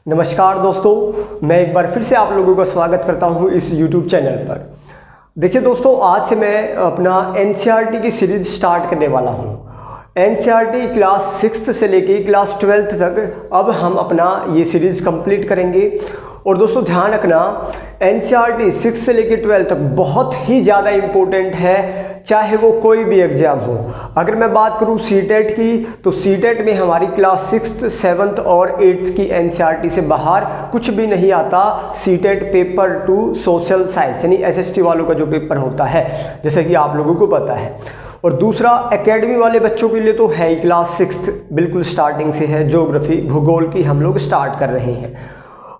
नमस्कार दोस्तों, मैं एक बार फिर से आप लोगों का स्वागत करता हूं इस YouTube चैनल पर। देखिए दोस्तों, आज से मैं अपना NCERT की सीरीज स्टार्ट करने वाला हूं। NCERT क्लास 6th से लेके क्लास 12th तक अब हम अपना ये सीरीज़ कंप्लीट करेंगे। और दोस्तों ध्यान रखना, NCERT 6 से लेके 12 तक बहुत ही ज़्यादा इम्पोर्टेंट है, चाहे वो कोई भी एग्ज़ाम हो। अगर मैं बात करूँ CTET की, तो CTET में हमारी क्लास 6th, 7th और 8th की NCERT से बाहर कुछ भी नहीं आता। CTET पेपर 2 सोशल साइंस यानी SST वालों का जो पेपर होता है, जैसे कि आप लोगों को पता है। और दूसरा, एकेडमी वाले बच्चों के लिए तो है ही क्लास 6th बिल्कुल स्टार्टिंग से है, ज्योग्राफी भूगोल की हम लोग स्टार्ट कर रहे हैं।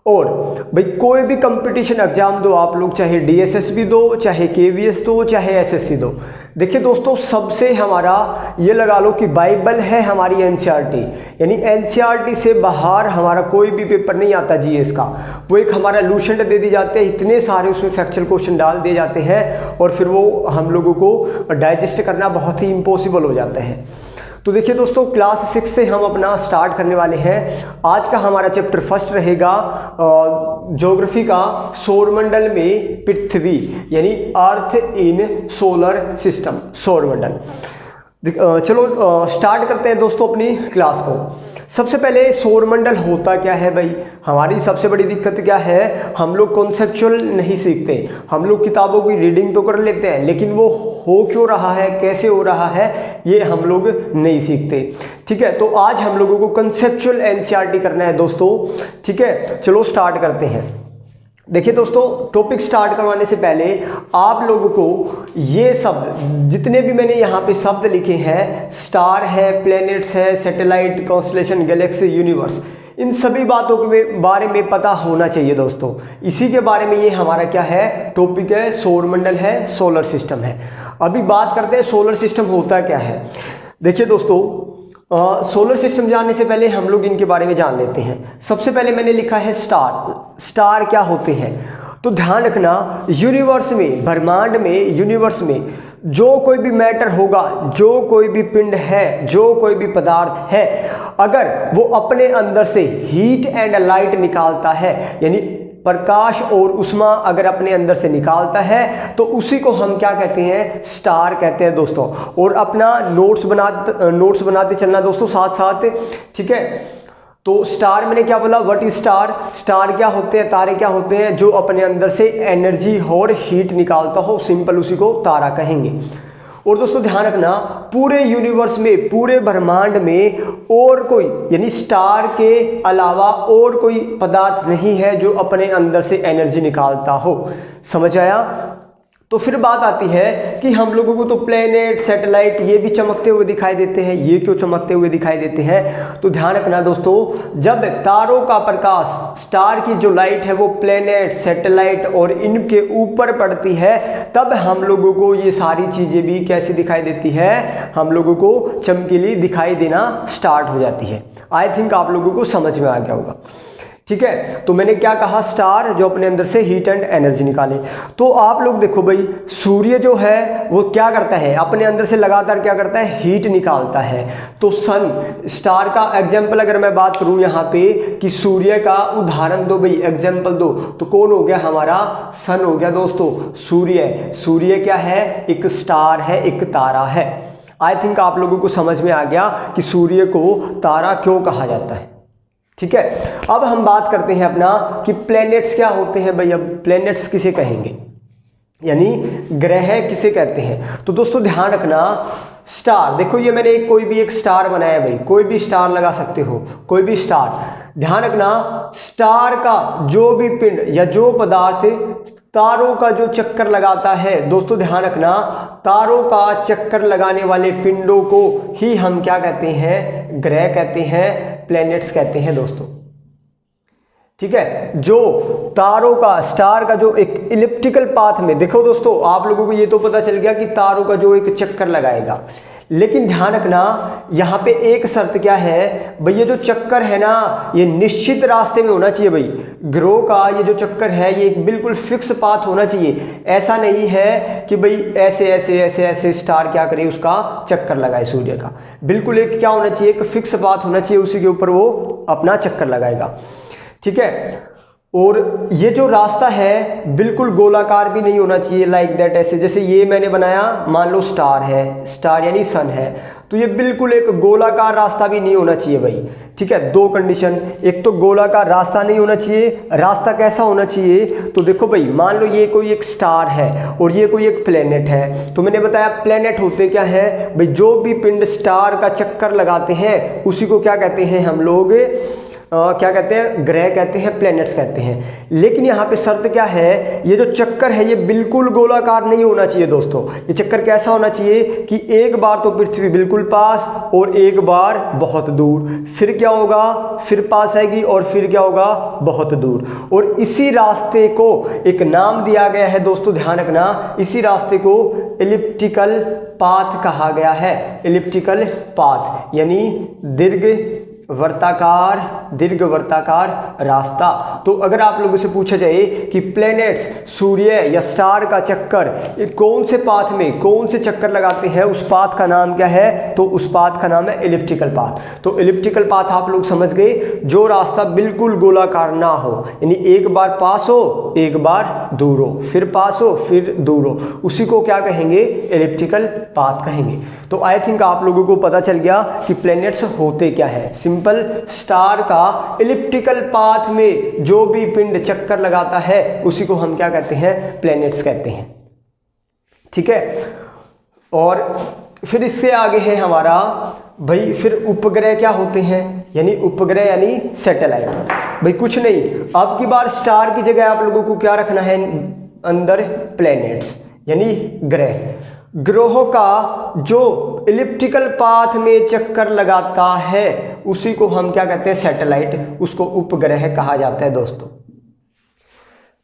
और भाई कोई भी कंपटीशन एग्जाम दो आप लोग, चाहे DSSB दो, चाहे KVS दो, चाहे SSC दो। देखिए दोस्तों, सबसे हमारा ये लगा लो कि बाइबल है हमारी NCERT, यानी NCERT से बाहर हमारा कोई भी पेपर नहीं आता GS का। वो एक हमारा लूसेंट दे दी जाते हैं, इतने सारे उसमें फैक्चुअल क्वेश्चन डाल दिए जाते हैं और फिर वो हम लोगों को डाइजेस्ट करना बहुत ही इम्पॉसिबल हो जाता है। तो देखिए दोस्तों, क्लास 6 से हम अपना स्टार्ट करने वाले हैं। आज का हमारा चैप्टर फर्स्ट रहेगा ज्योग्राफी का, सौरमंडल में पृथ्वी यानी अर्थ इन सोलर सिस्टम, सौरमंडल। चलो स्टार्ट करते हैं दोस्तों अपनी क्लास को। सबसे पहले सौरमंडल होता क्या है भाई? हमारी सबसे बड़ी दिक्कत क्या है, हम लोग कॉन्सेप्चुअल नहीं सीखते। हम लोग किताबों की रीडिंग तो कर लेते हैं, लेकिन वो हो क्यों रहा है, कैसे हो रहा है, ये हम लोग नहीं सीखते। ठीक है, तो आज हम लोगों को कॉन्सेप्चुअल NCERT करना है दोस्तों। ठीक है, चलो स्टार्ट करते हैं। देखिए दोस्तों, टॉपिक स्टार्ट करवाने से पहले आप लोगों को ये शब्द, जितने भी मैंने यहाँ पे शब्द लिखे हैं, स्टार है, प्लैनेट्स है, सैटेलाइट, कॉन्स्टेलेशन, गैलेक्सी, यूनिवर्स, इन सभी बातों के बारे में पता होना चाहिए दोस्तों। इसी के बारे में ये हमारा क्या है, टॉपिक है, सौरमंडल है, सोलर सिस्टम है। अभी बात करते हैं सोलर सिस्टम होता क्या है। देखिए दोस्तों, सोलर सिस्टम जानने से पहले हम लोग इनके बारे में जान लेते हैं। सबसे पहले मैंने लिखा है स्टार। स्टार क्या होते हैं? तो ध्यान रखना, यूनिवर्स में, ब्रह्मांड में, यूनिवर्स में जो कोई भी मैटर होगा, जो कोई भी पिंड है, जो कोई भी पदार्थ है, अगर वो अपने अंदर से हीट एंड लाइट निकालता है, यानी प्रकाश और उष्मा अगर अपने अंदर से निकालता है, तो उसी को हम क्या कहते हैं, स्टार कहते हैं दोस्तों। और अपना नोट्स बनाते चलना दोस्तों साथ साथ। ठीक है, तो स्टार मैंने क्या बोला, व्हाट इज स्टार? स्टार क्या होते हैं, तारे क्या होते हैं? जो अपने अंदर से एनर्जी और हीट निकालता हो, सिंपल उसी को तारा कहेंगे। और दोस्तों ध्यान रखना, पूरे यूनिवर्स में, पूरे ब्रह्मांड में और कोई, यानी स्टार के अलावा और कोई पदार्थ नहीं है जो अपने अंदर से एनर्जी निकालता हो। समझ आया? तो फिर बात आती है कि हम लोगों को तो प्लेनेट, सैटेलाइट ये भी चमकते हुए दिखाई देते हैं। ये क्यों चमकते हुए दिखाई देते हैं? तो ध्यान रखना दोस्तों, जब तारों का प्रकाश, स्टार की जो लाइट है वो प्लेनेट, सैटेलाइट और इनके ऊपर पड़ती है, तब हम लोगों को ये सारी चीज़ें भी कैसी दिखाई देती है, हम लोगों को चमकीली दिखाई देना स्टार्ट हो जाती है। आई थिंक आप लोगों को समझ में आ गया होगा। ठीक है, तो मैंने क्या कहा, स्टार जो अपने अंदर से हीट एंड एनर्जी निकाले। तो आप लोग देखो भाई, सूर्य जो है वो क्या करता है, अपने अंदर से लगातार क्या करता है, हीट निकालता है। तो सन, स्टार का एग्जाम्पल अगर मैं बात करूं यहाँ पे कि सूर्य का उदाहरण दो भाई, एग्जाम्पल दो, तो कौन हो गया हमारा, सन हो गया दोस्तों। सूर्य, सूर्य क्या है, एक स्टार है, एक तारा है। आई थिंक आप लोगों को समझ में आ गया कि सूर्य को तारा क्यों कहा जाता है। ठीक है, अब हम बात करते हैं अपना कि प्लैनेट्स क्या होते हैं भाई। अब प्लैनेट्स किसे कहेंगे, यानी ग्रह किसे कहते हैं? तो दोस्तों ध्यान रखना, स्टार, देखो ये मैंने कोई भी एक स्टार बनाया भाई, कोई भी स्टार लगा सकते हो, कोई भी स्टार। ध्यान रखना, स्टार का जो भी पिंड या जो पदार्थ तारों का जो चक्कर लगाता है, दोस्तों ध्यान रखना, तारों का चक्कर लगाने वाले पिंडों को ही हम क्या कहते हैं, ग्रह कहते हैं, प्लैनेट्स कहते हैं दोस्तों। ठीक है, जो तारों का, स्टार का जो एक इलिप्टिकल पाथ में, देखो दोस्तों आप लोगों को ये तो पता चल गया कि तारों का जो एक चक्कर लगाएगा, लेकिन ध्यान रखना यहाँ पे एक शर्त क्या है भाई, ये जो चक्कर है ना, ये निश्चित रास्ते में होना चाहिए भाई। ग्रह का ये जो चक्कर है ये एक बिल्कुल फिक्स पाथ होना चाहिए। ऐसा नहीं है कि भाई ऐसे ऐसे ऐसे ऐसे स्टार क्या करे, उसका चक्कर लगाए सूर्य का। बिल्कुल एक क्या होना चाहिए, एक फिक्स पाथ होना चाहिए, उसी के ऊपर वो अपना चक्कर लगाएगा। ठीक है। और ये जो रास्ता है बिल्कुल गोलाकार भी नहीं होना चाहिए, लाइक दैट, ऐसे जैसे ये मैंने बनाया, मान लो स्टार है, स्टार यानी सन है, तो ये बिल्कुल एक गोलाकार रास्ता भी नहीं होना चाहिए भाई। ठीक है, दो कंडीशन, एक तो गोलाकार रास्ता नहीं होना चाहिए, रास्ता कैसा होना चाहिए, तो देखो भाई मान लो ये कोई एक स्टार है और ये कोई एक प्लेनेट है, तो मैंने बताया प्लेनेट होते क्या है भाई, जो भी पिंड स्टार का चक्कर लगाते हैं उसी को क्या कहते हैं हम लोग, क्या कहते हैं, ग्रह कहते हैं, प्लैनेट्स कहते हैं। लेकिन यहाँ पे शर्त क्या है, ये जो चक्कर है ये बिल्कुल गोलाकार नहीं होना चाहिए दोस्तों। ये चक्कर कैसा होना चाहिए कि एक बार तो पृथ्वी बिल्कुल पास और एक बार बहुत दूर, फिर क्या होगा, फिर पास आएगी और फिर क्या होगा, बहुत दूर। और इसी रास्ते को एक नाम दिया गया है दोस्तों, ध्यान रखना, इसी रास्ते को एलिप्टिकल पाथ कहा गया है। एलिप्टिकल पाथ यानी दीर्घ वर्ताकार रास्ता। तो अगर आप लोगों से पूछा जाए कि प्लैनेट्स, सूर्य या स्टार का चक्कर ये कौन से पाथ में, कौन से चक्कर लगाते हैं, उस पाथ का नाम क्या है, तो उस पाथ का नाम है एलिप्टिकल पाथ। तो एलिप्टिकल पाथ आप लोग समझ गए, जो रास्ता बिल्कुल गोलाकार ना हो, यानी एक बार पास हो, एक बार दूर हो, फिर पास हो, फिर दूर हो, उसी को क्या कहेंगे, एलिप्टिकल पाथ कहेंगे। तो आई थिंक आप लोगों को पता चल गया कि प्लैनेट्स होते क्या है। सिंपल, स्टार का एलिप्टिकल पाथ में जो भी पिंड चक्कर लगाता है उसी को हम क्या कहते हैं, प्लैनेट्स कहते हैं। ठीक है, और फिर इससे आगे है हमारा भाई, फिर उपग्रह क्या होते हैं, यानी उपग्रह यानी सैटेलाइट। भाई कुछ नहीं, अब की बार स्टार की जगह आप लोगों को क्या रखना है अंदर, प्लैनेट्स यानी ग्रह। ग्रहों का जो एलिप्टिकल पाथ में चक्कर लगाता है उसी को हम क्या कहते हैं, सैटेलाइट, उसको उपग्रह कहा जाता है दोस्तों।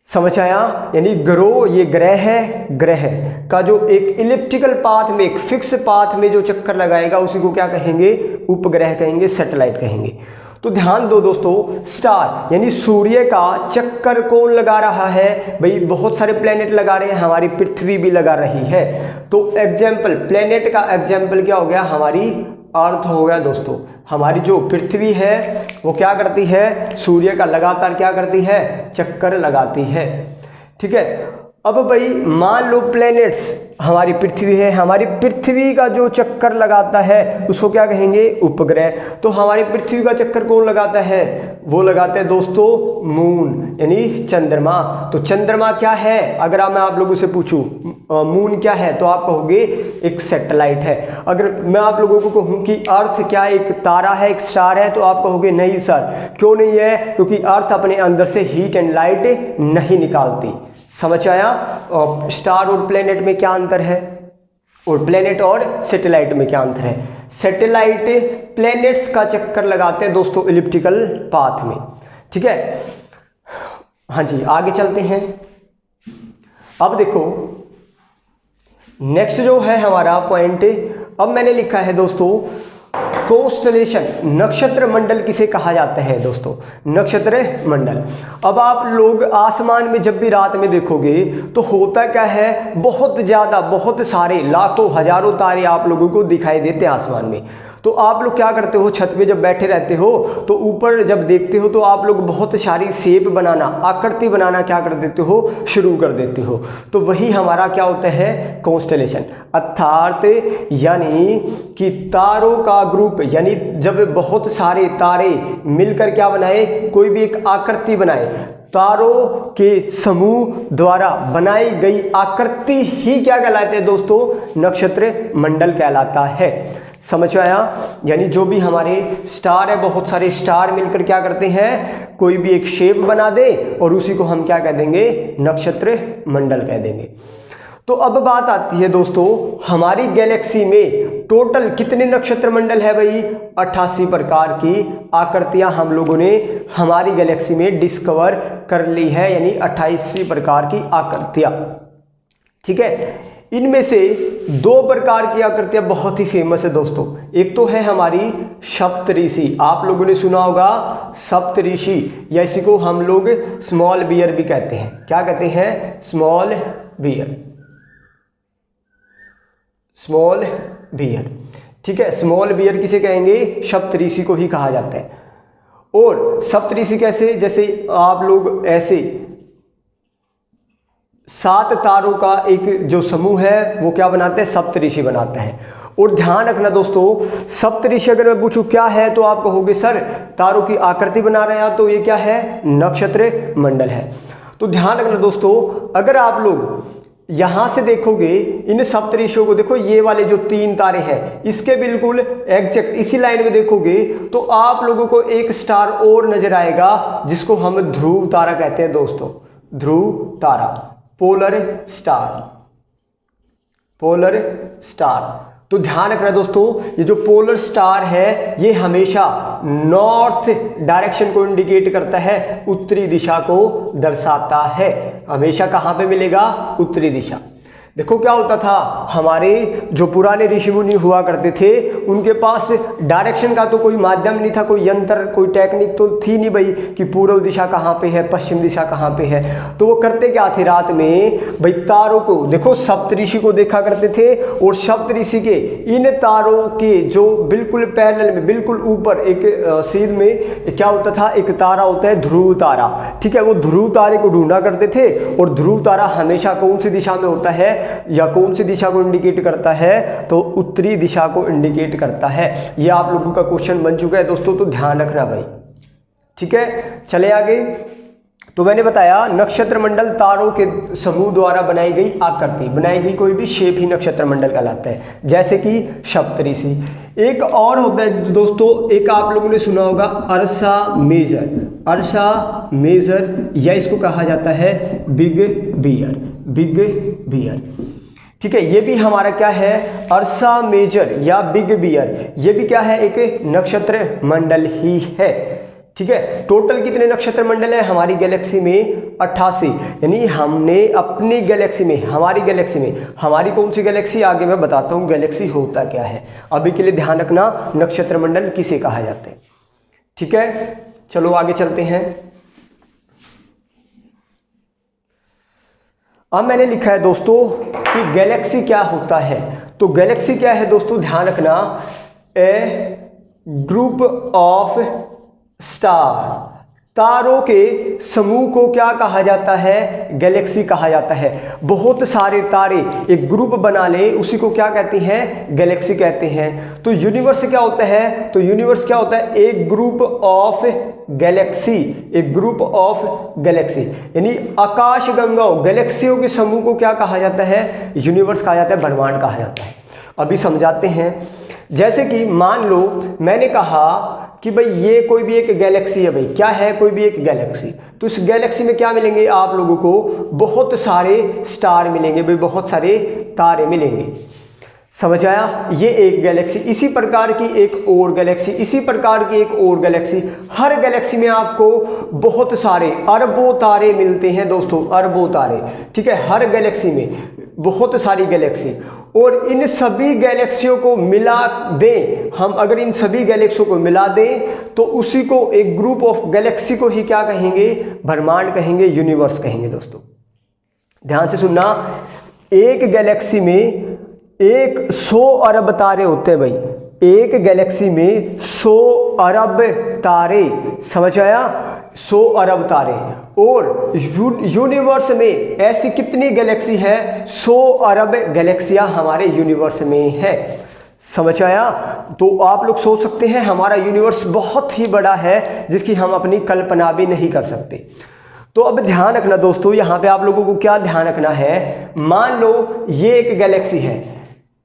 समझ आया, यानी ग्रह, ये ग्रह है, ग्रह का जो एक इलिप्टिकल पाथ में, एक फिक्स पाथ में जो चक्कर लगाएगा उसी को क्या कहेंगे, उपग्रह कहेंगे, सैटेलाइट कहेंगे। तो ध्यान दो दोस्तों, स्टार यानी सूर्य का चक्कर कौन लगा रहा है भाई, बहुत सारे प्लेनेट लगा रहे हैं, हमारी पृथ्वी भी लगा रही है। तो एग्जाम्पल, प्लेनेट का एग्जाम्पल क्या हो गया, हमारी अर्थ हो गया दोस्तों। हमारी जो पृथ्वी है वो क्या करती है, सूर्य का लगातार क्या करती है, चक्कर लगाती है। ठीक है, अब भाई मान लो प्लैनेट्स, हमारी पृथ्वी है, हमारी पृथ्वी का जो चक्कर लगाता है उसको क्या कहेंगे, उपग्रह। तो हमारी पृथ्वी का चक्कर कौन लगाता है, वो लगाते हैं दोस्तों मून यानी चंद्रमा। तो चंद्रमा क्या है, अगर मैं आप लोगों से पूछूं मून क्या है, तो आप कहोगे एक सैटेलाइट है। अगर मैं आप लोगों को कहूं कि अर्थ क्या एक तारा है, एक स्टार है, तो आप कहोगे नहीं सर, क्यों नहीं है, क्योंकि अर्थ अपने अंदर से हीट एंड लाइट नहीं निकालती। समझ आया, स्टार और प्लेनेट में क्या अंतर है, और प्लेनेट और सैटेलाइट में क्या अंतर है। सैटेलाइट प्लेनेट्स का चक्कर लगाते हैं दोस्तों एलिप्टिकल पाथ में। ठीक है, हाँ जी, आगे चलते हैं। अब देखो नेक्स्ट जो है हमारा पॉइंट, अब मैंने लिखा है दोस्तों कॉन्स्टलेशन, नक्षत्र मंडल किसे कहा जाता है दोस्तों, नक्षत्र मंडल। अब आप लोग आसमान में जब भी रात में देखोगे तो होता क्या है, बहुत ज़्यादा, बहुत सारे, लाखों हजारों तारे आप लोगों को दिखाई देते हैं आसमान में। तो आप लोग क्या करते हो, छत पे जब बैठे रहते हो तो ऊपर जब देखते हो तो आप लोग बहुत सारी शेप बनाना, आकृति बनाना क्या कर देते हो, शुरू कर देते हो। तो वही हमारा क्या होता है, कॉन्स्टलेशन, अर्थात यानी कि तारों का ग्रुप, यानी जब बहुत सारे तारे मिलकर क्या बनाए, कोई भी एक आकृति बनाए, तारों के समूह द्वारा बनाई गई आकृति ही क्या कहलाते हैं दोस्तों, नक्षत्र मंडल कहलाता है। समझ आया, यानी जो भी हमारे स्टार है, बहुत सारे स्टार मिलकर क्या करते हैं, कोई भी एक शेप बना दे और उसी को हम क्या कह देंगे, नक्षत्र मंडल कह देंगे। तो अब बात आती है दोस्तों, हमारी गैलेक्सी में टोटल कितने नक्षत्र मंडल है भाई, 88 प्रकार की आकृतियां हम लोगों ने हमारी गैलेक्सी में डिस्कवर कर ली है, यानी 88 प्रकार की आकृतियां। ठीक है, इनमें से 2 प्रकार की आकृतियां बहुत ही फेमस है दोस्तों। एक तो है हमारी सप्तऋषि, आप लोगों ने सुना होगा सप्तऋषि, या इसी को हम लोग स्मॉल बियर भी कहते हैं। क्या कहते हैं, स्मॉल बियर, स्मॉल बियर। ठीक है, स्मॉल बियर किसे कहेंगे, सप्तऋषि को ही कहा जाता है। और सप्तऋषि कैसे, जैसे आप लोग ऐसे 7 तारों का एक जो समूह है वो क्या बनाते हैं, सप्तऋषि बनाते हैं। और ध्यान रखना दोस्तों, सप्तऋषि अगर मैं पूछूं क्या है तो आप कहोगे सर तारों की आकृति बना रहे हैं, तो ये क्या है, नक्षत्र मंडल है। तो ध्यान रखना दोस्तों, अगर आप लोग यहां से देखोगे इन सप्तऋषियों को, देखो ये वाले जो 3 तारे हैं इसके बिल्कुल एग्जैक्ट इसी लाइन में देखोगे तो आप लोगों को एक स्टार और नजर आएगा जिसको हम ध्रुव तारा कहते हैं दोस्तों, ध्रुव तारा, पोलर स्टार, पोलर स्टार। तो ध्यान रखना दोस्तों, ये जो पोलर स्टार है ये हमेशा नॉर्थ डायरेक्शन को इंडिकेट करता है, उत्तरी दिशा को दर्शाता है। हमेशा कहाँ पे मिलेगा, उत्तरी दिशा। देखो क्या होता था, हमारे जो पुराने ऋषि मुनि हुआ करते थे उनके पास डायरेक्शन का तो कोई माध्यम नहीं था, कोई यंत्र, कोई टेक्निक तो थी नहीं भाई कि पूर्व दिशा कहाँ पे है, पश्चिम दिशा कहाँ पे है। तो वो करते क्या थे, रात में भाई तारों को, देखो सप्तऋषि को देखा करते थे और सप्तऋषि के इन तारों के जो बिल्कुल पैरेलल में, बिल्कुल ऊपर एक सीध में क्या होता था, एक तारा होता है ध्रुव तारा, ठीक है। वो ध्रुव तारे को ढूंढा करते थे और ध्रुव तारा हमेशा कौन सी दिशा में होता है या कौन सी दिशा को इंडिकेट करता है, तो उत्तरी दिशा को इंडिकेट करता है। ये आप लोगों का क्वेश्चन बन चुका है दोस्तों, तो ध्यान रखना भाई, ठीक है। चले आगे। तो मैंने बताया नक्षत्र मंडल तारों के समूह द्वारा बनाई गई आकृति, बनाई गई कोई भी शेप ही नक्षत्र मंडल कहलाता है, जैसे कि सप्तऋषि। एक और होता है दोस्तों, एक आप लोगों ने सुना होगा अर्सा मेजर, अर्सा मेजर, या इसको कहा जाता है बिग बियर, बिग बियर, ठीक है। ये भी हमारा क्या है, अर्सा मेजर या बिग बियर, ये भी क्या है, एक नक्षत्र मंडल ही है, ठीक है। टोटल कितने नक्षत्र मंडल है हमारी गैलेक्सी में, 88। यानी हमने अपनी गैलेक्सी में, हमारी गैलेक्सी में, हमारी कौन सी गैलेक्सी, आगे मैं बताता हूँ गैलेक्सी होता क्या है। अभी के लिए ध्यान रखना नक्षत्र मंडल किसे कहा जाता है, ठीक है। चलो आगे चलते हैं। अब मैंने लिखा है दोस्तों कि गैलेक्सी क्या होता है। तो गैलेक्सी क्या है दोस्तों, ध्यान रखना, ए ग्रुप ऑफ स्टार, तारों के समूह को क्या कहा जाता है, गैलेक्सी कहा जाता है। बहुत सारे तारे एक ग्रुप बना ले उसी को क्या कहते हैं, गैलेक्सी कहते हैं। तो यूनिवर्स क्या होता है, तो यूनिवर्स क्या होता है, एक ग्रुप ऑफ गैलेक्सी, एक ग्रुप ऑफ गैलेक्सी, यानी आकाश गंगाओं गैलेक्सियों के समूह को क्या कहा जाता है, यूनिवर्स कहा जाता है, ब्रह्मांड कहा जाता है। अभी समझाते हैं। जैसे कि मान लो मैंने कहा कि भाई ये कोई भी एक गैलेक्सी है, भाई क्या है, कोई भी एक गैलेक्सी। तो इस गैलेक्सी में क्या मिलेंगे आप लोगों को, बहुत सारे स्टार मिलेंगे भाई, बहुत सारे तारे मिलेंगे, समझ आया। ये एक गैलेक्सी, इसी प्रकार की एक और गैलेक्सी, इसी प्रकार की एक और गैलेक्सी। हर गैलेक्सी में आपको बहुत सारे अरबों तारे मिलते हैं दोस्तों, अरबों तारे, ठीक है। हर गैलेक्सी में बहुत सारी गैलेक्सी, और इन सभी गैलेक्सियों को मिला दें हम, अगर इन सभी गैलेक्सियों को मिला दें तो उसी को एक ग्रुप ऑफ गैलेक्सी को ही क्या कहेंगे, ब्रह्मांड कहेंगे, यूनिवर्स कहेंगे दोस्तों। ध्यान से सुनना, एक गैलेक्सी में 100 अरब तारे होते हैं भाई, एक गैलेक्सी में 100 अरब तारे, समझ आया, 100 अरब तारे। और यूनिवर्स में ऐसी कितनी गैलेक्सी है, 100 अरब गैलेक्सियां हमारे यूनिवर्स में है, समझ आया। तो आप लोग सोच सकते हैं हमारा यूनिवर्स बहुत ही बड़ा है जिसकी हम अपनी कल्पना भी नहीं कर सकते। तो अब ध्यान रखना दोस्तों, यहाँ पे आप लोगों को क्या ध्यान रखना है, मान लो ये एक गैलेक्सी है,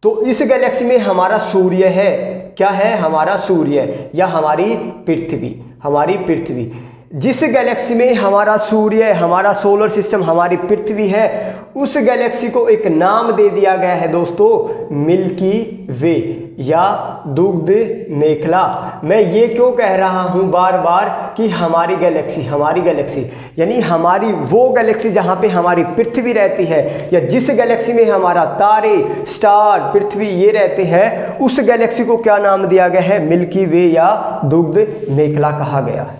तो इस गैलेक्सी में हमारा सूर्य है, क्या है, हमारा सूर्य या हमारी पृथ्वी, हमारी पृथ्वी। जिस गैलेक्सी में हमारा सूर्य, हमारा सोलर सिस्टम, हमारी पृथ्वी है, उस गैलेक्सी को एक नाम दे दिया गया है दोस्तों, मिल्की वे या दुग्ध मेखला। मैं ये क्यों कह रहा हूँ बार बार कि हमारी गैलेक्सी, हमारी गैलेक्सी यानी हमारी वो गैलेक्सी जहाँ पे हमारी पृथ्वी रहती है, या जिस गैलेक्सी में हमारा तारे, स्टार, पृथ्वी ये रहते हैं, उस गैलेक्सी को क्या नाम दिया गया है, मिल्की वे या दुग्ध मेखला कहा गया है,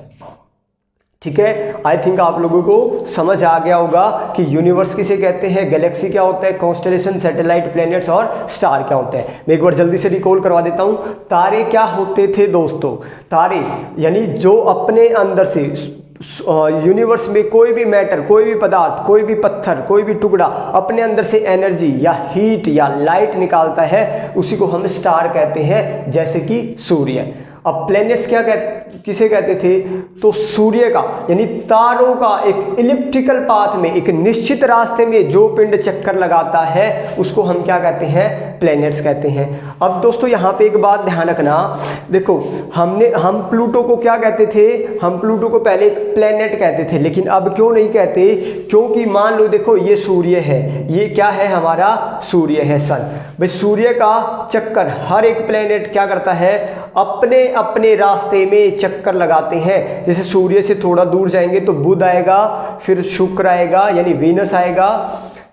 ठीक है, आई थिंक आप लोगों को समझ आ गया होगा कि यूनिवर्स किसे कहते हैं, गैलेक्सी क्या होता है, कॉन्स्टेलेशन, सैटेलाइट, प्लैनेट्स और स्टार क्या होते हैं। मैं एक बार जल्दी से रिकॉल करवा देता हूँ। तारे क्या होते थे दोस्तों? तारे यानी जो अपने अंदर से यूनिवर्स में कोई भी मैटर, कोई भी पदार्थ, कोई भी पत्थर, कोई भी टुकड़ा अपने अंदर से एनर्जी या हीट या लाइट निकालता है, उसी को हम स्टार कहते हैं, जैसे कि सूर्य। अब प्लैनेट्स किसे कहते थे? तो सूर्य का यानी तारों का एक इलिप्टिकल पाथ में, एक निश्चित रास्ते में जो पिंड चक्कर लगाता है उसको हम क्या कहते हैं? प्लैनेट्स कहते हैं। अब दोस्तों यहाँ पे एक बात ध्यान रखना, देखो हम प्लूटो को क्या कहते थे? हम प्लूटो को पहले एक प्लैनेट कहते थे, लेकिन अब क्यों नहीं कहते? क्योंकि मान लो देखो ये सूर्य है, ये क्या है? हमारा सूर्य है, सन। भाई सूर्य का चक्कर हर एक प्लैनेट क्या करता है? अपने अपने रास्ते में चक्कर लगाते हैं। जैसे सूर्य से थोड़ा दूर जाएंगे तो बुध आएगा, फिर शुक्र आएगा यानी वीनस आएगा,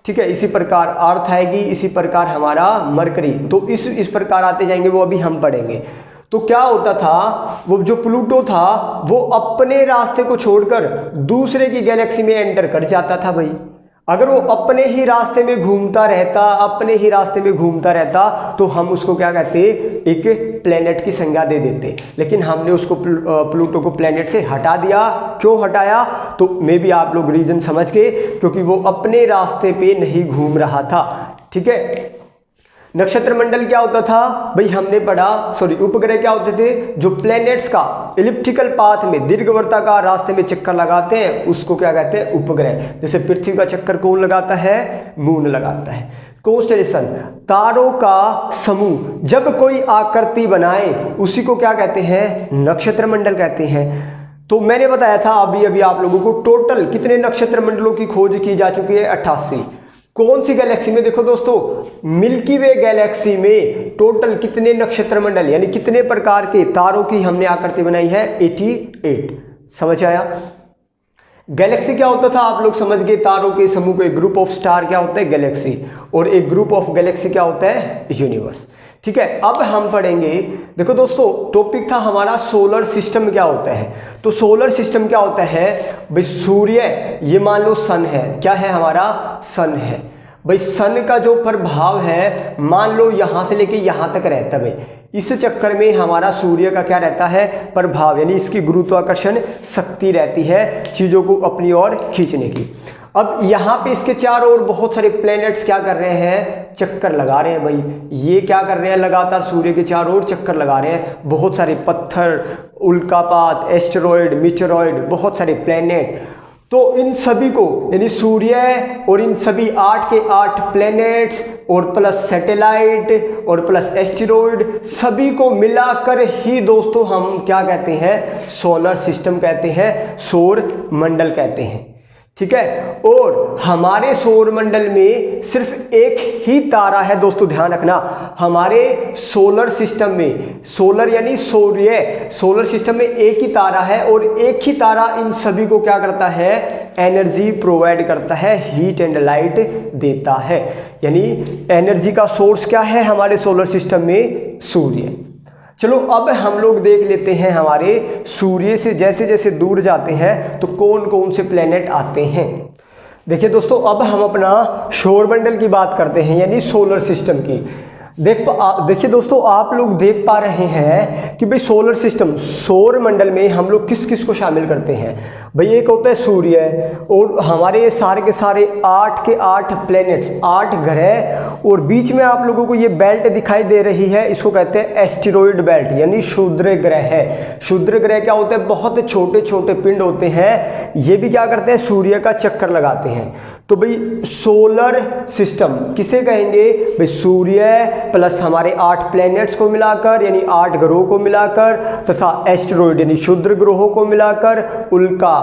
ठीक है, इसी प्रकार अर्थ आएगी, इसी प्रकार हमारा मरकरी, तो इस प्रकार आते जाएंगे, वो अभी हम पढ़ेंगे। तो क्या होता था, वो जो प्लूटो था वो अपने रास्ते को छोड़कर दूसरे की गैलेक्सी में एंटर कर जाता था। भाई अगर वो अपने ही रास्ते में घूमता रहता तो हम उसको क्या कहते? एक प्लेनेट की संज्ञा दे देते, लेकिन हमने उसको प्लूटो को प्लेनेट से हटा दिया। क्यों हटाया? तो मे बी आप लोग रीजन समझ गए, क्योंकि वो अपने रास्ते पे नहीं घूम रहा था। ठीक है, नक्षत्र मंडल क्या होता था? भाई हमने पढ़ा, उपग्रह क्या होते थे? जो प्लैनेट्स का इलिप्टिकल पाथ में दीर्घवृत्ताकार रास्ते में चक्कर लगाते हैं उसको क्या कहते हैं? उपग्रह। जैसे पृथ्वी का चक्कर कौन लगाता है? मून लगाता है। कॉन्स्टेलेशन, तारों का समूह जब कोई आकृति बनाए उसी को क्या कहते हैं? नक्षत्र मंडल कहते हैं। तो मैंने बताया था अभी आप लोगों को टोटल कितने नक्षत्र मंडलों की खोज की जा चुकी है? 88। कौन सी गैलेक्सी में? देखो दोस्तों, मिल्की वे गैलेक्सी में टोटल कितने नक्षत्र मंडल यानी कितने प्रकार के तारों की हमने आकृति बनाई है? 88। समझ आया? गैलेक्सी क्या होता था आप लोग समझ गए, तारों के समूह को। एक ग्रुप ऑफ स्टार क्या होता है? गैलेक्सी। और एक ग्रुप ऑफ गैलेक्सी क्या होता है? यूनिवर्स। ठीक है, अब हम पढ़ेंगे, देखो दोस्तों टॉपिक था हमारा सोलर सिस्टम क्या होता है। तो सोलर सिस्टम क्या होता है? भाई सूर्य, ये मान लो सन है, क्या है? हमारा सन है। भाई सन का जो प्रभाव है मान लो यहाँ से लेके यहाँ तक रहता है। भाई इस चक्कर में हमारा सूर्य का क्या रहता है? प्रभाव, यानी इसकी गुरुत्वाकर्षण शक्ति रहती है चीज़ों को अपनी ओर खींचने की। अब यहाँ पे इसके चारों ओर बहुत सारे प्लैनेट्स क्या कर रहे हैं? चक्कर लगा रहे हैं। भाई ये क्या कर रहे हैं? लगातार सूर्य के चारों ओर चक्कर लगा रहे हैं। बहुत सारे पत्थर, उल्कापात, एस्टेरॉयड, मीटेरॉयड, बहुत सारे प्लैनेट। तो इन सभी को यानी सूर्य और इन सभी 8 के 8 प्लैनेट्स और प्लस सैटेलाइट और प्लस एस्टेरॉयड, सभी को मिलाकर ही दोस्तों हम क्या कहते हैं? सोलर सिस्टम कहते हैं, सौर मंडल कहते हैं। ठीक है, और हमारे सौर मंडल में सिर्फ एक ही तारा है दोस्तों, ध्यान रखना। हमारे सोलर सिस्टम में, सोलर यानी सूर्य, सोलर सिस्टम में एक ही तारा है और एक ही तारा इन सभी को क्या करता है? एनर्जी प्रोवाइड करता है, हीट एंड लाइट देता है। यानी एनर्जी का सोर्स क्या है हमारे सोलर सिस्टम में? सूर्य। चलो अब हम लोग देख लेते हैं हमारे सूर्य से जैसे जैसे दूर जाते हैं तो कौन कौन से प्लैनेट आते हैं। देखिए दोस्तों, अब हम अपना सौरमंडल की बात करते हैं यानी सोलर सिस्टम की। देखिए दोस्तों, आप लोग देख पा रहे हैं कि भाई सोलर सिस्टम, सौर मंडल में हम लोग किस किस को शामिल करते हैं। भाई एक होता है सूर्य और हमारे ये सारे के सारे 8 के 8 प्लैनेट्स, 8 ग्रह, और बीच में आप लोगों को ये बेल्ट दिखाई दे रही है, इसको कहते हैं एस्टेरॉयड बेल्ट यानी क्षुद्र ग्रह है। क्षुद्र ग्रह क्या होते हैं? बहुत छोटे छोटे पिंड होते हैं, ये भी क्या करते हैं? सूर्य का चक्कर लगाते हैं। तो भाई सोलर सिस्टम किसे कहेंगे? भाई सूर्य प्लस हमारे 8 प्लैनेट्स को मिलाकर यानी 8 ग्रहों को मिलाकर, तथा एस्टेरॉयड यानी क्षुद्र ग्रहों को मिलाकर, उल्का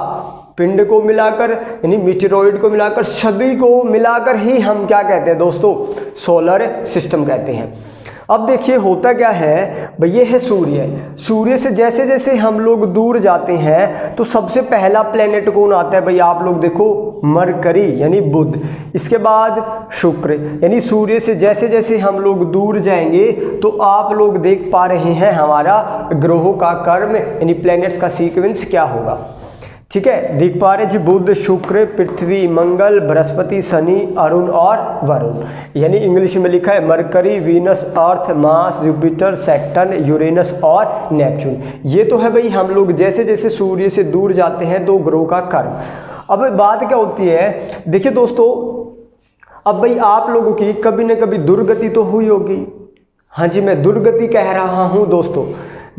पिंड को मिलाकर यानी मीटेरॉयड को मिलाकर, सभी को मिलाकर ही हम क्या कहते हैं दोस्तों? सोलर सिस्टम कहते हैं। अब देखिए होता क्या है, भाई ये है सूर्य। सूर्य से जैसे जैसे हम लोग दूर जाते हैं तो सबसे पहला प्लेनेट कौन आता है? भाई आप लोग देखो, मरकरी यानी बुध, इसके बाद शुक्र। यानी सूर्य से जैसे जैसे हम लोग दूर जाएंगे तो आप लोग देख पा रहे हैं हमारा ग्रहों का क्रम यानी प्लैनेट्स का सीक्वेंस क्या होगा। ठीक है, देख पा रहे जी, बुध, शुक्र, पृथ्वी, मंगल, बृहस्पति, शनि, अरुण और वरुण। यानी इंग्लिश में लिखा है मरकरी, वीनस, अर्थ, मार्स, जुपिटर, सैटर्न, यूरेनस और नेपच्यून। ये तो है भाई हम लोग जैसे जैसे सूर्य से दूर जाते हैं तो ग्रहों का कर्म। अब बात क्या होती है, देखिए दोस्तों, अब भाई आप लोगों की कभी न कभी दुर्गति तो हुई होगी। हाँ जी, मैं दुर्गति कह रहा हूँ दोस्तों।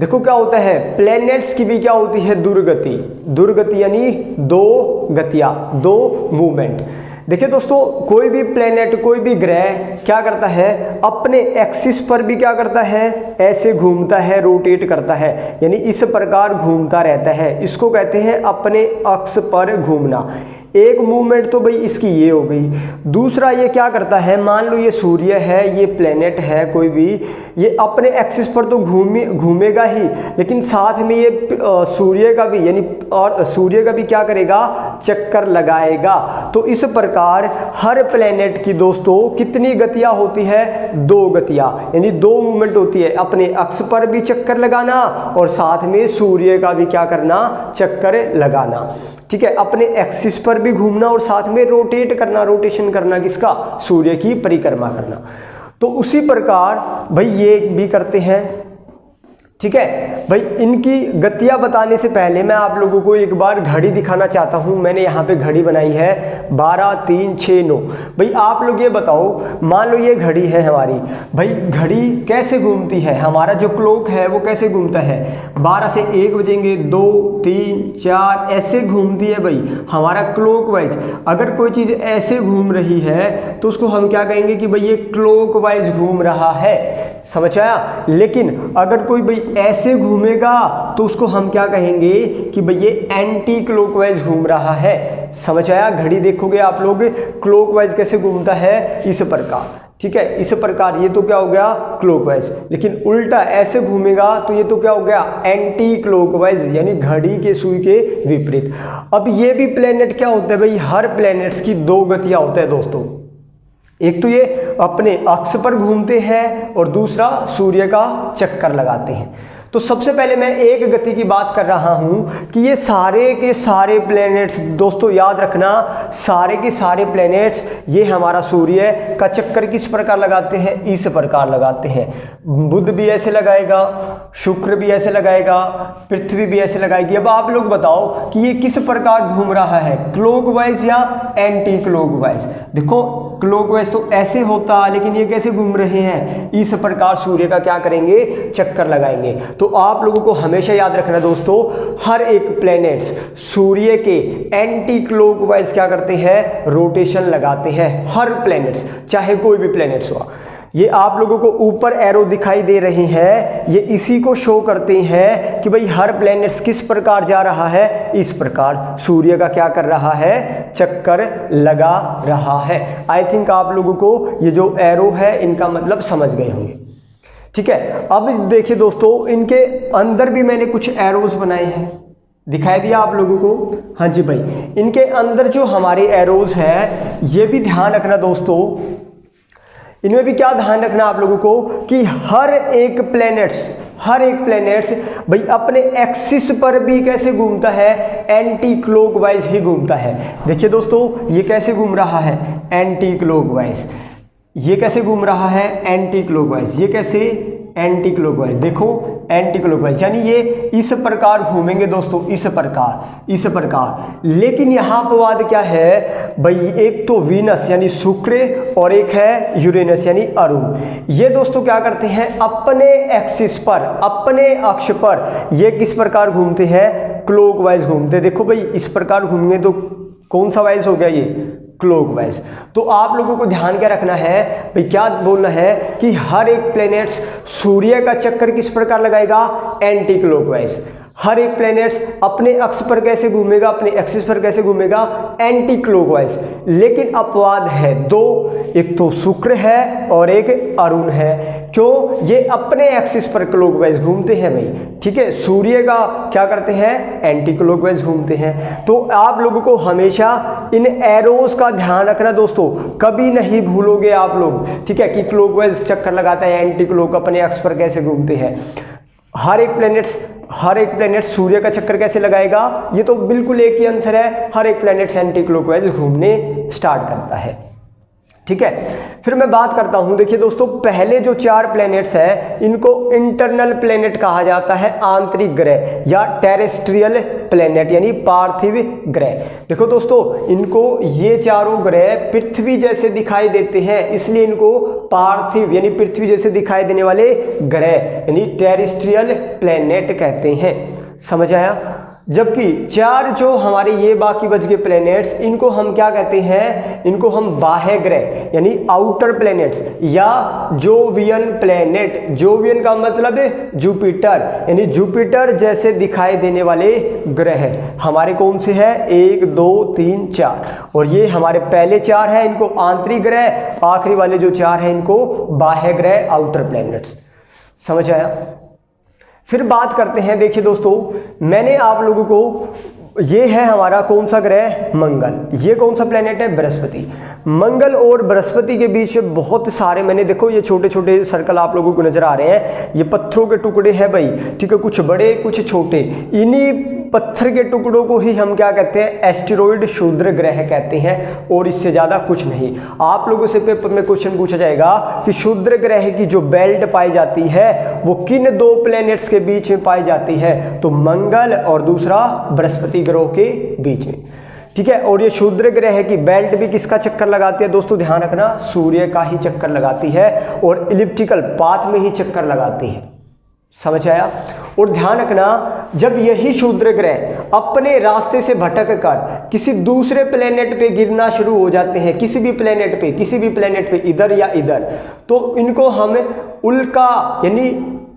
देखो क्या होता है, प्लैनेट्स की भी क्या होती है, दुर्गति। दुर्गति यानी दो गतियाँ, दो मूवमेंट। देखिए दोस्तों, कोई भी प्लैनेट, कोई भी ग्रह क्या करता है, अपने एक्सिस पर भी क्या करता है, ऐसे घूमता है, रोटेट करता है, यानी इस प्रकार घूमता रहता है। इसको कहते हैं अपने अक्ष पर घूमना। एक मूवमेंट तो भाई इसकी ये हो गई। दूसरा ये क्या करता है, मान लो ये सूर्य है, ये प्लेनेट है कोई भी, ये अपने एक्सिस पर तो घूमेगा ही, लेकिन साथ में ये सूर्य का भी, यानी और सूर्य का भी क्या करेगा, चक्कर लगाएगा। तो इस प्रकार हर प्लेनेट की दोस्तों कितनी गतियां होती है, दो गतियां, यानी दो मूवमेंट होती है, अपने अक्ष पर भी चक्कर लगाना और साथ में सूर्य का भी क्या करना, चक्कर लगाना। ठीक है, अपने एक्सिस पर भी घूमना और साथ में रोटेट करना, रोटेशन करना किसका, सूर्य की परिक्रमा करना। तो उसी प्रकार भाई ये भी करते हैं। ठीक है भाई, इनकी गतियां बताने से पहले मैं आप लोगों को एक बार घड़ी दिखाना चाहता हूं। मैंने यहाँ पे घड़ी बनाई है 12, 3, 6, 9। भाई आप लोग ये बताओ, मान लो ये घड़ी है हमारी, भाई घड़ी कैसे घूमती है, हमारा जो क्लॉक है वो कैसे घूमता है, 12 से 1 बजेंगे, 2, 3, 4 ऐसे घूमती है भाई हमारा क्लॉक वाइज। अगर कोई चीज़ ऐसे घूम रही है तो उसको हम क्या कहेंगे कि भाई ये क्लॉक वाइज घूम रहा है, समझ आया। लेकिन अगर कोई भाई ऐसे घूमेगा तो उसको हम क्या कहेंगे कि भाई ये एंटी क्लॉकवाइज घूम रहा है, समझ आया। घड़ी देखोगे आप लोग क्लॉकवाइज कैसे घूमता है, इस प्रकार। ठीक है, इस प्रकार ये तो क्या हो गया, क्लॉकवाइज। लेकिन उल्टा ऐसे घूमेगा तो ये तो क्या हो गया, एंटी क्लॉकवाइज, यानी घड़ी के सुई के विपरीत। अब ये भी प्लेनेट क्या होता है भाई, हर प्लेनेट्स की दो गतियां होता है दोस्तों। एक तो ये अपने अक्ष पर घूमते हैं और दूसरा सूर्य का चक्कर लगाते हैं। तो सबसे पहले मैं एक गति की बात कर रहा हूं कि ये सारे के सारे प्लैनेट्स, दोस्तों याद रखना, सारे के सारे प्लैनेट्स ये हमारा सूर्य का चक्कर किस प्रकार लगाते हैं, इस प्रकार लगाते हैं। बुध भी ऐसे लगाएगा, शुक्र भी ऐसे लगाएगा, पृथ्वी भी ऐसे लगाएगी। अब आप लोग बताओ कि ये किस प्रकार घूम रहा है, क्लॉकवाइज या एंटी क्लॉकवाइज। देखो क्लॉकवाइज तो ऐसे होता, लेकिन ये कैसे घूम रहे हैं, इस प्रकार सूर्य का क्या करेंगे, चक्कर लगाएंगे। तो आप लोगों को हमेशा याद रखना दोस्तों, हर एक प्लैनेट्स सूर्य के एंटी क्लॉकवाइज क्या करते हैं, रोटेशन लगाते हैं। हर प्लैनेट्स, चाहे कोई भी प्लैनेट्स हो। ये आप लोगों को ऊपर एरो दिखाई दे रहे हैं, ये इसी को शो करते हैं कि भाई हर प्लैनेट्स किस प्रकार जा रहा है, इस प्रकार सूर्य का क्या कर रहा है, चक्कर लगा रहा है। आई थिंक आप लोगों को ये जो एरो है इनका मतलब समझ गए होंगे। ठीक है, अब देखिए दोस्तों, इनके अंदर भी मैंने कुछ एरोज बनाए हैं, दिखाई दिया आप लोगों को। हाँ जी भाई, इनके अंदर जो हमारे एरोज हैं ये भी ध्यान रखना दोस्तों, इनमें भी क्या ध्यान रखना आप लोगों को कि हर एक प्लैनेट्स भाई अपने एक्सिस पर भी कैसे घूमता है, एंटी क्लॉकवाइज ही घूमता है। देखिए दोस्तों, ये कैसे घूम रहा है, एंटी क्लॉकवाइज। ये कैसे घूम रहा है, एंटी क्लॉकवाइज। ये कैसे, एंटी क्लॉकवाइज। देखो एंटी क्लॉकवाइज, यानी ये इस प्रकार घूमेंगे दोस्तों, इस प्रकार। लेकिन यहाँ अपवाद क्या है भाई, एक तो वीनस यानी शुक्र और एक है यूरेनस यानी अरुण। ये दोस्तों क्या करते हैं, अपने एक्सिस पर, अपने अक्ष पर ये किस प्रकार घूमते हैं, क्लॉकवाइज घूमते। देखो भाई इस प्रकार घूमेंगे तो कौन सा वाइज हो गया, ये क्लॉकवाइज। तो आप लोगों को ध्यान क्या रखना है भाई, क्या बोलना है कि हर एक प्लैनेट्स सूर्य का चक्कर किस प्रकार लगाएगा, एंटी क्लॉकवाइज। हर एक प्लैनेट्स अपने अक्ष पर कैसे घूमेगा, अपने एक्सिस पर कैसे घूमेगा, एंटी क्लॉकवाइज। लेकिन अपवाद है दो, एक तो शुक्र है और एक अरुण है। क्यों, ये अपने एक्सिस पर क्लॉकवाइज घूमते हैं भाई। ठीक है, सूर्य का क्या करते हैं, एंटी क्लॉकवाइज घूमते हैं। तो आप लोगों को हमेशा इन एरोज का ध्यान रखना दोस्तों, कभी नहीं भूलोगे आप लोग। ठीक है, कि क्लॉकवाइज चक्कर लगाता है, एंटी क्लॉक अपने अक्ष पर कैसे घूमते हैं। हर एक प्लेनेट सूर्य का चक्कर कैसे लगाएगा, ये तो बिल्कुल एक ही आंसर है, हर एक प्लेनेट एंटी क्लॉकवाइज घूमने स्टार्ट करता है। ठीक है, फिर मैं बात करता हूं, देखिए दोस्तों पहले जो 4 प्लैनेट्स हैं इनको इंटरनल प्लैनेट कहा जाता है, आंतरिक ग्रह या टेरेस्ट्रियल प्लैनेट यानी पार्थिव ग्रह। देखो दोस्तों इनको ये चारों ग्रह पृथ्वी जैसे दिखाई देते हैं, इसलिए इनको पार्थिव यानी पृथ्वी जैसे दिखाई देने वाले ग्रह यानी टेरेस्ट्रियल प्लैनेट कहते हैं। समझ आया? जबकि 4 जो हमारे ये बाकी बच गए प्लैनेट्स, इनको हम क्या कहते हैं, इनको हम बाह्य ग्रह यानी आउटर प्लैनेट्स या जोवियन प्लैनेट, जोवियन का मतलब है जुपिटर यानी जुपिटर जैसे दिखाई देने वाले ग्रह हमारे कौन से हैं, 1 2 3 4, और ये हमारे पहले 4 हैं इनको आंतरिक ग्रह, आखिरी वाले जो 4 हैं इनको बाह्य ग्रह आउटर प्लैनेट्स। समझ आया? फिर बात करते हैं, देखिए दोस्तों मैंने आप लोगों को, ये है हमारा कौन सा ग्रह, मंगल, ये कौन सा प्लेनेट है, बृहस्पति। मंगल और बृहस्पति के बीच बहुत सारे, मैंने देखो ये छोटे छोटे सर्कल आप लोगों को नजर आ रहे हैं, ये पत्थरों के टुकड़े हैं भाई, ठीक है, कुछ बड़े कुछ छोटे, इन्हीं पत्थर के टुकड़ों को ही हम क्या कहते हैं, एस्टेरॉइड क्षुद्र ग्रह कहते हैं, और इससे ज़्यादा कुछ नहीं। आप लोगों से पेपर में क्वेश्चन पूछा जाएगा कि क्षुद्र ग्रह की जो बेल्ट पाई जाती है वो किन 2 प्लैनेट्स के बीच में पाई जाती है, तो मंगल और दूसरा बृहस्पति ग्रह के बीच में। ठीक है, और ये क्षुद्र ग्रह की बेल्ट भी किसका चक्कर लगाती है दोस्तों, ध्यान रखना, सूर्य का ही चक्कर लगाती है और इलिप्टिकल पाथ में ही चक्कर लगाती है। समझ आया? और ध्यान रखना, जब यही क्षुद्र ग्रह अपने रास्ते से भटक कर किसी दूसरे प्लेनेट पे गिरना शुरू हो जाते हैं, किसी भी प्लेनेट पे इधर या इधर, तो इनको हम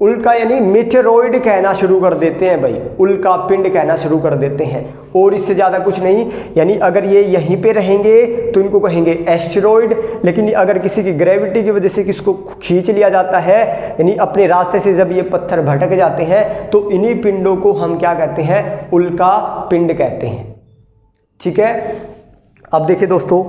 उल्का यानी मेटेरॉइड कहना शुरू कर देते हैं भाई, उल्का पिंड कहना शुरू कर देते हैं, और इससे ज़्यादा कुछ नहीं। यानी अगर ये यहीं पे रहेंगे तो इनको कहेंगे एस्टेरॉइड, लेकिन अगर किसी की ग्रेविटी की वजह से किसको खींच लिया जाता है, यानी अपने रास्ते से जब ये पत्थर भटक जाते हैं, तो इन्हीं पिंडों को हम क्या कहते हैं, उल्का पिंड कहते हैं। ठीक है, अब देखिए दोस्तों,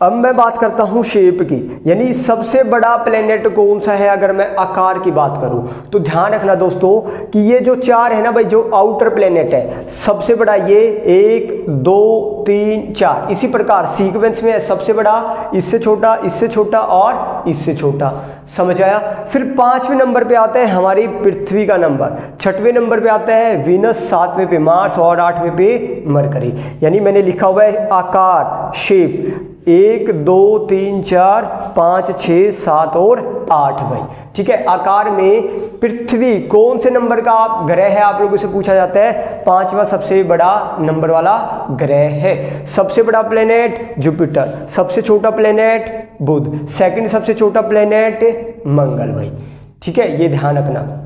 अब मैं बात करता हूं शेप की, यानी सबसे बड़ा प्लेनेट कौन सा है। अगर मैं आकार की बात करूं तो ध्यान रखना दोस्तों कि ये जो 4 है ना भाई, जो आउटर प्लेनेट है, सबसे बड़ा ये 1 2 3 4, इसी प्रकार सीक्वेंस में है, सबसे बड़ा, इससे छोटा, इससे छोटा और इससे छोटा। समझ आया? फिर 5वें नंबर पे आता है हमारी पृथ्वी का नंबर, 6वें नंबर पे आता है वीनस, 7वें पे मार्स और 8वें पे मरकरी। यानी मैंने लिखा हुआ है आकार, शेप, 1 2 3 4 5 6 7 और 8 भाई। ठीक है, आकार में पृथ्वी कौन से नंबर का ग्रह है आप लोगों से पूछा जाता है, 5वां सबसे बड़ा नंबर वाला ग्रह है। सबसे बड़ा प्लेनेट जुपिटर, सबसे छोटा प्लेनेट बुध, सेकंड सबसे छोटा प्लेनेट मंगल भाई। ठीक है, ये ध्यान रखना।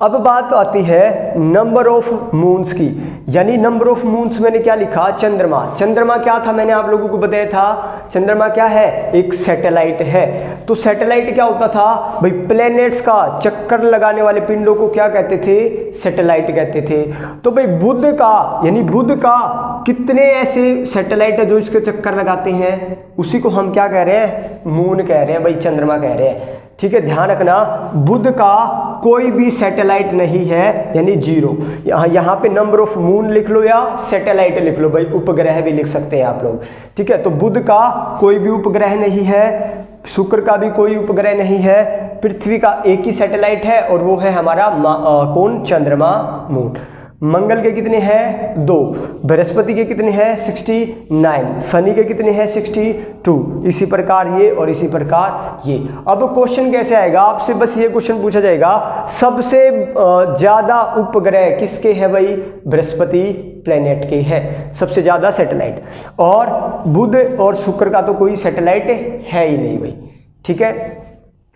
अब बात आती है नंबर ऑफ मून्स की, यानी नंबर ऑफ मून्स मैंने क्या लिखा, चंद्रमा। चंद्रमा क्या था, मैंने आप लोगों को बताया था, चंद्रमा क्या है, एक सैटेलाइट है। तो सैटेलाइट क्या होता था भाई, प्लैनेट्स का चक्कर लगाने वाले पिंडों को क्या कहते थे, सैटेलाइट कहते थे। तो भाई बुध का, यानी बुध का कितने ऐसे सैटेलाइट है जो इसके चक्कर लगाते हैं, उसी को हम क्या कह रहे हैं, मून कह रहे हैं भाई, चंद्रमा कह रहे हैं। ठीक है, ध्यान रखना, बुध का कोई भी सैटेलाइट नहीं है, यानी 0। यहाँ पे नंबर ऑफ मून लिख लो या सैटेलाइट लिख लो भाई, उपग्रह भी लिख सकते हैं आप लोग। ठीक है, तो बुध का कोई भी उपग्रह नहीं है, शुक्र का भी कोई उपग्रह नहीं है, पृथ्वी का एक ही सैटेलाइट है और वो है हमारा कौन, चंद्रमा, मून। मंगल के कितने हैं, 2, बृहस्पति के कितने हैं, 69, शनि के कितने हैं, 62, इसी प्रकार ये और इसी प्रकार ये। अब क्वेश्चन कैसे आएगा आपसे, बस ये क्वेश्चन पूछा जाएगा, सबसे ज्यादा उपग्रह किसके हैं भाई, बृहस्पति प्लेनेट के हैं सबसे ज्यादा सैटेलाइट, और बुध और शुक्र का तो कोई सैटेलाइट है ही नहीं भाई। ठीक है,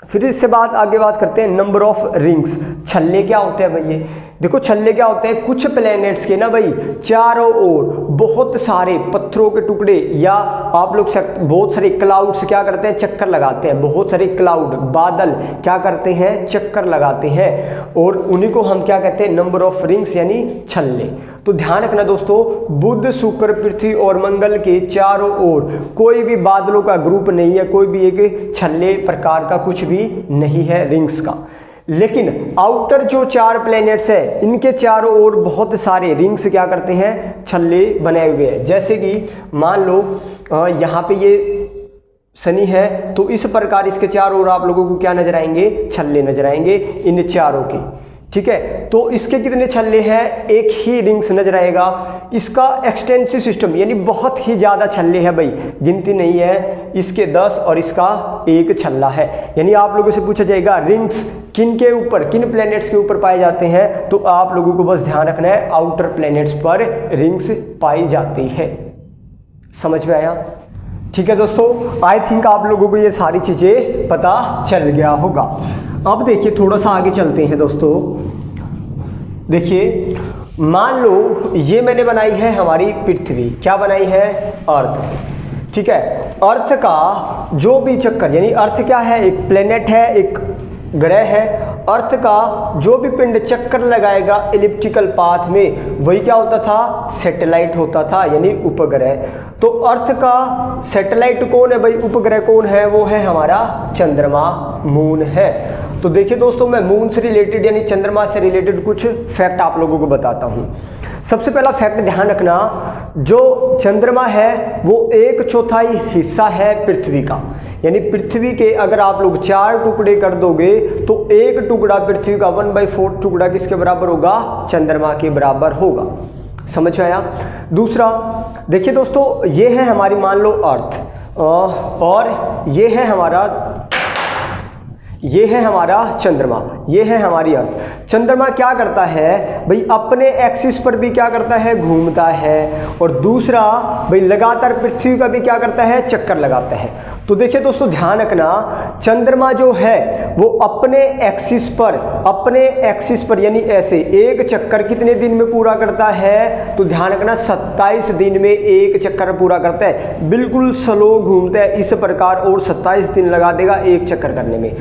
फिर इससे आगे बात करते हैं नंबर ऑफ रिंग्स। छल्ले क्या होते हैं भाई, ये देखो छल्ले क्या होते हैं, कुछ प्लैनेट्स के ना भाई चारों ओर बहुत सारे पत्थरों के टुकड़े या आप लोग बहुत सारे क्लाउड्स क्या करते हैं, चक्कर लगाते हैं, बहुत सारे क्लाउड, बादल क्या करते हैं, चक्कर लगाते हैं, और उन्हीं को हम क्या कहते हैं, नंबर ऑफ रिंग्स यानी छल्ले। तो ध्यान रखना दोस्तों, बुध शुक्र पृथ्वी और मंगल के चारों ओर कोई भी बादलों का ग्रुप नहीं है, कोई भी एक छल्ले प्रकार का कुछ भी नहीं है रिंग्स का। लेकिन आउटर जो 4 प्लैनेट्स है इनके चारों ओर बहुत सारे रिंग्स क्या करते हैं, छल्ले बनाए हुए हैं। जैसे कि मान लो यहाँ पे ये शनि है, तो इस प्रकार इसके चारों ओर आप लोगों को क्या नजर आएंगे, छल्ले नजर आएंगे इन चारों के। ठीक है, तो इसके कितने छल्ले हैं, एक ही रिंग्स नजर आएगा। इसका एक्सटेंसिव सिस्टम यानी बहुत ही ज़्यादा छल्ले हैं भाई, गिनती नहीं है। इसके 10 और इसका 1 छल्ला है। यानी आप लोगों से पूछा जाएगा रिंग्स किन के ऊपर, किन प्लैनेट्स के ऊपर पाए जाते हैं, तो आप लोगों को बस ध्यान रखना है आउटर प्लैनेट्स पर रिंग्स पाई जाती है। समझ में आया? ठीक है दोस्तों, आई थिंक आप लोगों को ये सारी चीज़ें पता चल गया होगा। अब देखिए थोड़ा सा आगे चलते हैं दोस्तों। देखिए मान लो ये मैंने बनाई है हमारी पृथ्वी, क्या बनाई है, अर्थ। ठीक है, अर्थ का जो भी चक्कर, यानी अर्थ क्या है, एक प्लेनेट है, एक ग्रह है। अर्थ का जो भी पिंड चक्कर लगाएगा इलिप्टिकल पाथ में, वही क्या होता था, सैटेलाइट होता था, यानी उपग्रह। तो अर्थ का सैटेलाइट कौन है भाई, उपग्रह कौन है, वो है हमारा चंद्रमा, मून है। तो देखिए दोस्तों, मैं मून से रिलेटेड यानी चंद्रमा से रिलेटेड कुछ फैक्ट आप लोगों को बताता हूँ। सबसे पहला फैक्ट ध्यान रखना, जो चंद्रमा है वो 1/4 हिस्सा है पृथ्वी का। यानी पृथ्वी के अगर आप लोग 4 टुकड़े कर दोगे तो एक टुकड़ा पृथ्वी का 1/4 टुकड़ा किसके बराबर होगा, चंद्रमा के बराबर होगा। समझ में आया? दूसरा देखिए दोस्तों, ये है हमारी मान लो अर्थ, और ये है हमारा चंद्रमा, ये है हमारी अर्थ। चंद्रमा क्या करता है भाई, अपने एक्सिस पर भी क्या करता है, घूमता है, और दूसरा भाई लगातार पृथ्वी का भी क्या करता है, चक्कर लगाता है। तो देखिए दोस्तों ध्यान रखना, चंद्रमा जो है वो अपने एक्सिस पर यानी ऐसे एक चक्कर कितने दिन में पूरा करता है, तो ध्यान रखना 27 दिन में एक चक्कर पूरा करता है। बिल्कुल स्लो घूमता है इस प्रकार, और 27 दिन लगा देगा एक चक्कर करने में।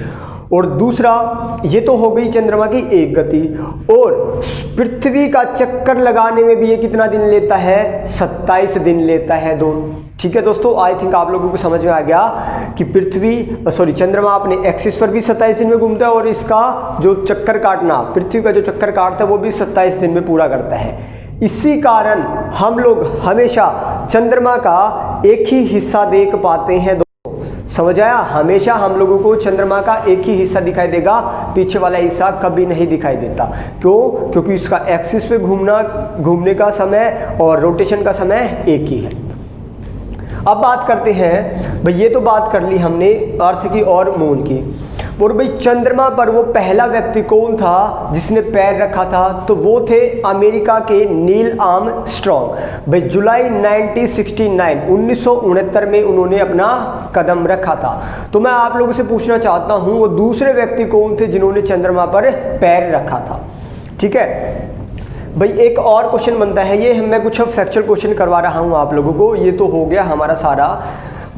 और दूसरा, ये तो हो गई चंद्रमा की एक गति, और पृथ्वी का चक्कर लगाने में भी ये कितना दिन लेता है, 27 दिन लेता है दोनों। ठीक है दोस्तों, आई थिंक आप लोगों को समझ में आ गया कि चंद्रमा अपने एक्सिस पर भी 27 दिन में घूमता है, और इसका जो चक्कर काटना, पृथ्वी का जो चक्कर काटता है वो भी 27 दिन में पूरा करता है। इसी कारण हम लोग हमेशा चंद्रमा का एक ही हिस्सा देख पाते हैं। समझ आया? हमेशा हम लोगों को चंद्रमा का एक ही हिस्सा दिखाई देगा, पीछे वाला हिस्सा कभी नहीं दिखाई देता। क्यों? क्योंकि इसका एक्सिस पे घूमने का समय और रोटेशन का समय एक ही है। अब बात करते हैं भाई, ये तो बात कर ली हमने अर्थ की और मून की। और भाई चंद्रमा पर वो पहला व्यक्ति कौन था जिसने पैर रखा था, तो वो थे अमेरिका के नील आर्मस्ट्रॉन्ग। भाई जुलाई 1969 में उन्होंने अपना कदम रखा था। तो मैं आप लोगों से पूछना चाहता हूँ, वो दूसरे व्यक्ति कौन थे जिन्होंने चंद्रमा पर पैर रखा था? ठीक है भाई, एक और क्वेश्चन बनता है, ये मैं कुछ फैक्चुअल क्वेश्चन करवा रहा हूँ आप लोगों को। ये तो हो गया हमारा सारा।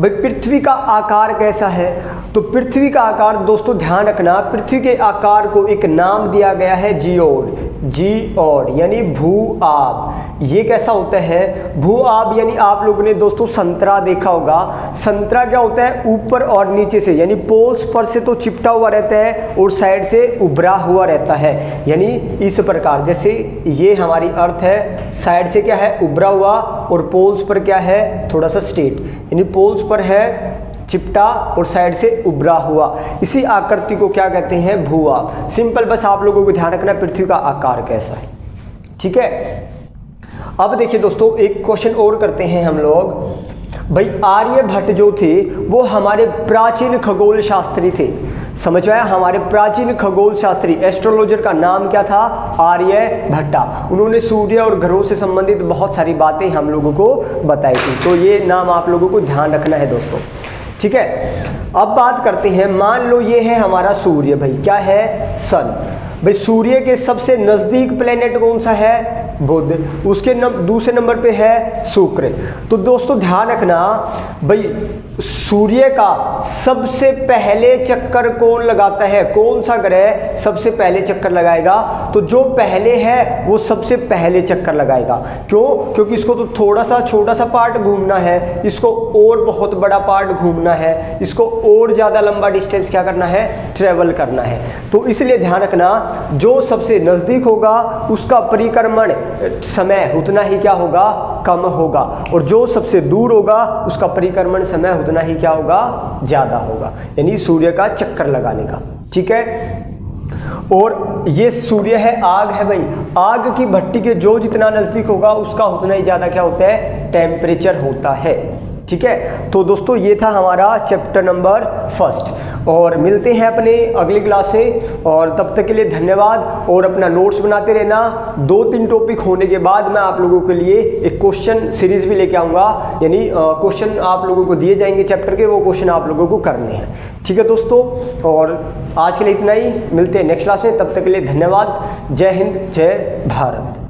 भाई पृथ्वी का आकार कैसा है, तो पृथ्वी का आकार दोस्तों ध्यान रखना, पृथ्वी के आकार को एक नाम दिया गया है जियोड, यानी भू आब। ये कैसा होता है, भू आब, यानी आप लोगों ने दोस्तों संतरा देखा होगा। संतरा क्या होता है, ऊपर और नीचे से, यानी पोल्स पर से तो चिपटा हुआ रहता है और साइड से उभरा हुआ रहता है। यानी इस प्रकार, जैसे ये हमारी अर्थ है, साइड से क्या है, उभरा हुआ, और पोल्स पर क्या है, थोड़ा सा स्ट्रेट, यानी पोल्स पर है चिपटा और साइड से उभरा हुआ। इसी आकृति को क्या कहते हैं, भू-आब। सिंपल, बस आप लोगों को ध्यान रखना पृथ्वी का आकार कैसा है। ठीक है, अब देखिए दोस्तों, एक क्वेश्चन और करते हैं हम लोग। भाई आर्यभट्ट जो थे वो हमारे प्राचीन खगोल शास्त्री थे। समझ आया? हमारे प्राचीन खगोल शास्त्री, एस्ट्रोलॉजर का नाम क्या था, आर्यभट्टा। उन्होंने सूर्य और ग्रहों से संबंधित बहुत सारी बातें हम लोगों को बताई थी। तो ये नाम आप लोगों को ध्यान रखना है दोस्तों। ठीक है, अब बात करते हैं, मान लो ये है हमारा सूर्य, भाई क्या है, सन। भाई सूर्य के सबसे नज़दीक प्लेनेट कौन सा है? बुध। उसके दूसरे नंबर पे है शुक्र। तो दोस्तों ध्यान रखना भाई, सूर्य का सबसे पहले चक्कर कौन लगाता है? कौन सा ग्रह सबसे पहले चक्कर लगाएगा? तो जो पहले है वो सबसे पहले चक्कर लगाएगा। क्यों? क्योंकि इसको तो थोड़ा सा छोटा सा पार्ट घूमना है, इसको और बहुत बड़ा पार्ट घूमना है, इसको और ज़्यादा लंबा डिस्टेंस क्या करना है? ट्रेवल करना है। तो इसलिए ध्यान रखना, जो सबसे नज़दीक होगा उसका परिक्रमण समय उतना ही क्या होगा? कम होगा, और जो सबसे दूर होगा उसका परिक्रमण समय उतना ही क्या होगा? ज़्यादा होगा, यानी सूर्य का चक्कर लगाने का। ठीक है। और ये सूर्य है, आग है भाई, आग की भट्टी के जो जितना नज़दीक होगा उसका उतना ही ज़्यादा क्या होता है? टेम्परेचर होता है। ठीक है। तो दोस्तों ये था हमारा चैप्टर नंबर 1, और मिलते हैं अपने अगली क्लास में, और तब तक के लिए धन्यवाद। और अपना नोट्स बनाते रहना। 2-3 टॉपिक होने के बाद मैं आप लोगों के लिए एक क्वेश्चन सीरीज भी लेके आऊँगा, यानी क्वेश्चन आप लोगों को दिए जाएंगे चैप्टर के, वो क्वेश्चन आप लोगों को करने हैं। ठीक है दोस्तों, और आज के लिए इतना ही। मिलते हैं नेक्स्ट क्लास में, तब तक के लिए धन्यवाद। जय हिंद, जय भारत।